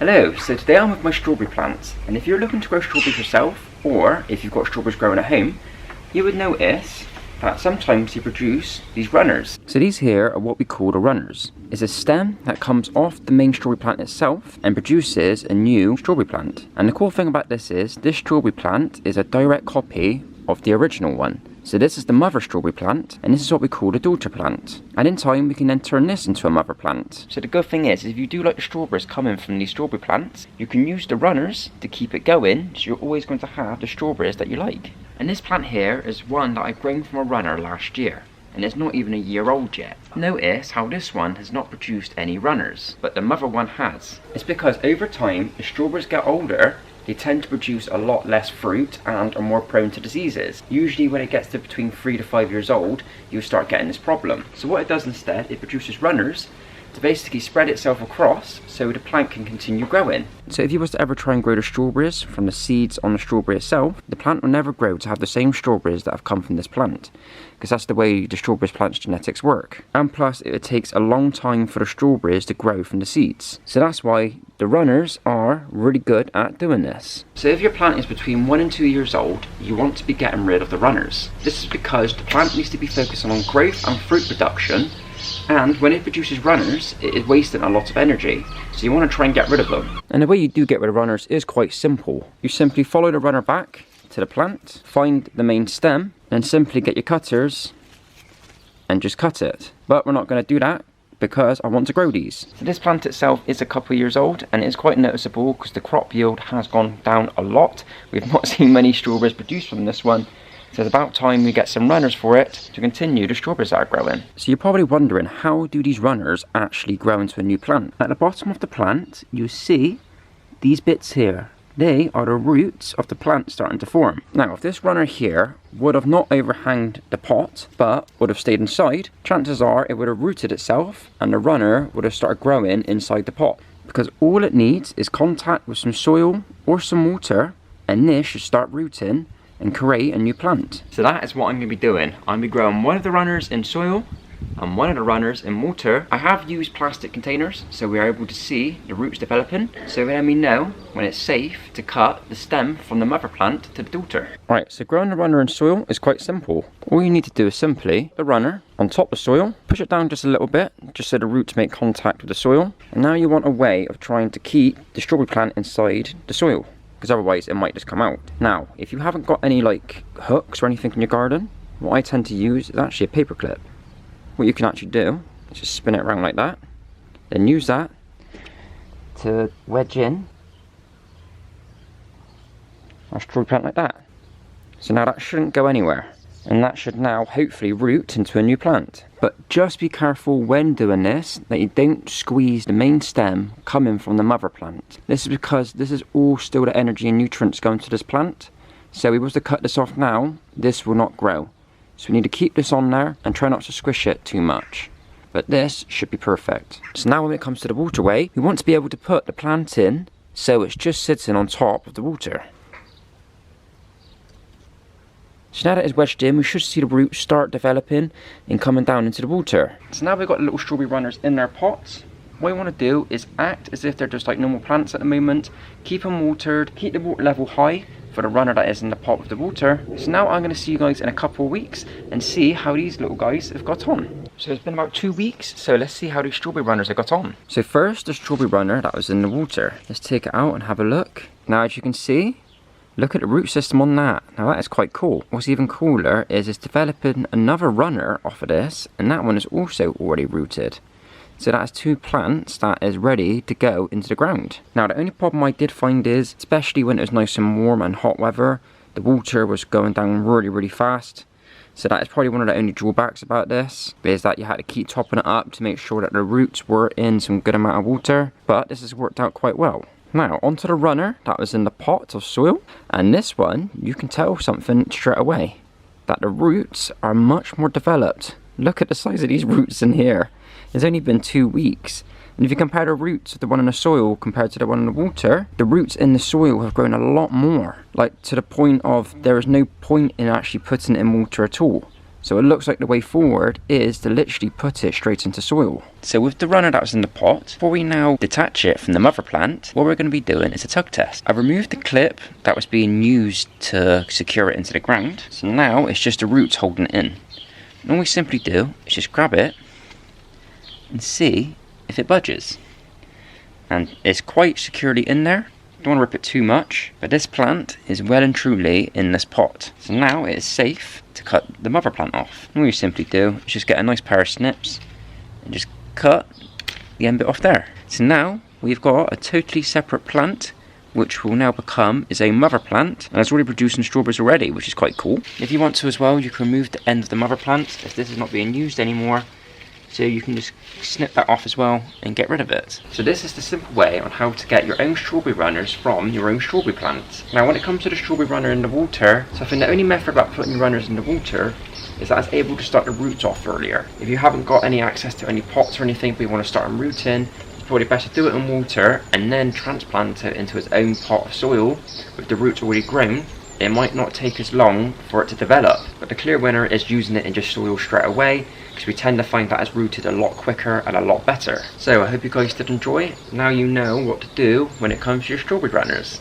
Hello, so today I'm with my strawberry plants, and if you're looking to grow strawberries yourself, or if you've got strawberries growing at home, you would notice that sometimes you produce these runners. So these here are what we call the runners. It's a stem that comes off the main strawberry plant itself and produces a new strawberry plant. And the cool thing about this strawberry plant is a direct copy of the original one. So this is the mother strawberry plant, and this is what we call the daughter plant. And in time, we can then turn this into a mother plant. So the good thing is if you do like the strawberries coming from these strawberry plants, you can use the runners to keep it going, so you're always going to have the strawberries that you like. And this plant here is one that I grown from a runner last year, and it's not even a year old yet. Notice how this one has not produced any runners, but the mother one has. It's because over time, as strawberries get older, they tend to produce a lot less fruit and are more prone to diseases. Usually when it gets to between 3 to 5 years old, you start getting this problem. So what it does instead, it produces runners to basically spread itself across so the plant can continue growing. So if you was to ever try and grow the strawberries from the seeds on the strawberry itself, the plant will never grow to have the same strawberries that have come from this plant, because that's the way the strawberries plant's genetics work. And plus it takes a long time for the strawberries to grow from the seeds. So that's why the runners are really good at doing this. So if your plant is between 1 and 2 years old, you want to be getting rid of the runners. This is because the plant needs to be focusing on growth and fruit production, and when it produces runners, it is wasting a lot of energy. So you want to try and get rid of them. And the way you do get rid of runners is quite simple. You simply follow the runner back to the plant, find the main stem, and simply get your cutters and just cut it. But we're not going to do that because I want to grow these. So this plant itself is a couple of years old, and it's quite noticeable because the crop yield has gone down a lot. We've not seen many strawberries produced from this one. So it's about time we get some runners for it to continue the strawberries that are growing. So you're probably wondering, how do these runners actually grow into a new plant? At the bottom of the plant, you see these bits here. They are the roots of the plant starting to form. Now, if this runner here would have not overhanged the pot, but would have stayed inside, chances are it would have rooted itself and the runner would have started growing inside the pot. Because all it needs is contact with some soil or some water, and this should start rooting and create a new plant. So that is what I'm going to be doing. I'm going to be growing one of the runners in soil and one of the runners in water. I have used plastic containers so we are able to see the roots developing, so let me know when it's safe to cut the stem from the mother plant to the daughter. Right, so growing the runner in soil is quite simple. All you need to do is simply the runner on top of the soil, push it down just a little bit, just so the roots make contact with the soil. And now you want a way of trying to keep the strawberry plant inside the soil, because otherwise it might just come out. Now, if you haven't got any like hooks or anything in your garden, what I tend to use is actually a paper clip. What you can actually do is just spin it around like that, then use that to wedge in our strawberry plant like that. So now that shouldn't go anywhere, and that should now hopefully root into a new plant. But just be careful when doing this that you don't squeeze the main stem coming from the mother plant. This is because this is all still the energy and nutrients going to this plant. So if we was to cut this off now, this will not grow. So we need to keep this on there and try not to squish it too much. But this should be perfect. So now when it comes to the waterway, we want to be able to put the plant in so it's just sitting on top of the water. So now that it's wedged in, we should see the roots start developing and coming down into the water. So now we've got little strawberry runners in their pots. What we want to do is act as if they're just like normal plants at the moment. Keep them watered, keep the water level high for the runner that is in the pot with the water. So now I'm going to see you guys in a couple of weeks and see how these little guys have got on. So it's been about 2 weeks, so let's see how these strawberry runners have got on. So first, the strawberry runner that was in the water. Let's take it out and have a look. Now as you can see, look at the root system on that. Now that is quite cool. What's even cooler is it's developing another runner off of this, and that one is also already rooted. So that's 2 plants that is ready to go into the ground. Now the only problem I did find is, especially when it was nice and warm and hot weather, the water was going down really fast. So that is probably one of the only drawbacks about this, is that you had to keep topping it up to make sure that the roots were in some good amount of water. But this has worked out quite well. Now onto the runner that was in the pot of soil, and this one you can tell something straight away, that the roots are much more developed. Look at the size of these roots in here. It's only been 2 weeks, and if you compare the roots of the one in the soil compared to the one in the water, the roots in the soil have grown a lot more, like to the point of there is no point in actually putting it in water at all. So it looks like the way forward is to literally put it straight into soil. So with the runner that was in the pot, before we now detach it from the mother plant, what we're going to be doing is a tug test. I've removed the clip that was being used to secure it into the ground. So now it's just the roots holding it in. And all we simply do is just grab it and see if it budges. And it's quite securely in there. Don't want to rip it too much, but this plant is well and truly in this pot. So now it is safe to cut the mother plant off. And all you simply do is just get a nice pair of snips and just cut the end bit off there. So now we've got a totally separate plant, which will now become is a mother plant, and it's already producing strawberries already, which is quite cool. If you want to as well, you can remove the end of the mother plant if this is not being used anymore. So you can just snip that off as well and get rid of it. So this is the simple way on how to get your own strawberry runners from your own strawberry plants. Now when it comes to the strawberry runner in the water, so I think the only method about putting runners in the water is that it's able to start the roots off earlier. If you haven't got any access to any pots or anything, but you want to start them rooting, it's probably best to do it in water and then transplant it into its own pot of soil with the roots already grown. It might not take as long for it to develop, but the clear winner is using it in just soil straight away, because we tend to find that it's rooted a lot quicker and a lot better. So I hope you guys did enjoy. Now you know what to do when it comes to your strawberry runners.